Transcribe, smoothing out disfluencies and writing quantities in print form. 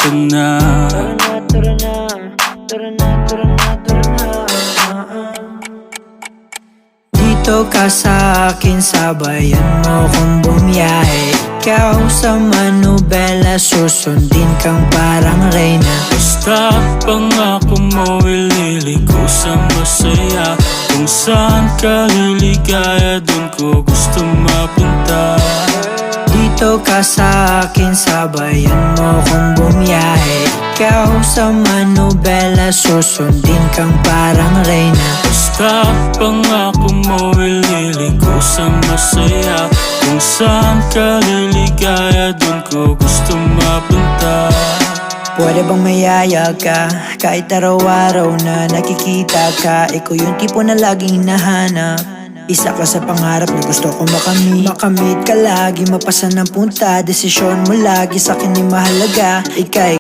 ka na. Tara na, tara na, tara na, tara na, tara na. Dito ka sa akin, sabayan mo kong bumiyahe. Ikaw sa manubela, susundin kang parang reyna. Basta pangako mo, ililiko sa masaya. Kung saan ka liligaya, dun ko gusto mapunta. Dito ka sa akin, sabayan mo kong bumiyahe. Ikaw sa manubela, susundin kang parang reyna. Basta pangako mo, ililiko sa masaya. Kung saan ka liligaya, dun ko gusto mapunta. Pwede bang mayaya ka? Kahit araw-araw na nakikita ka, ikaw yung tipo na laging hinahanap. Isa ka sa pangarap na gusto ko makamit. Makamit ka lagi, mapasa ng punta. Desisyon mo lagi sa'kin ay mahalaga. Ika'y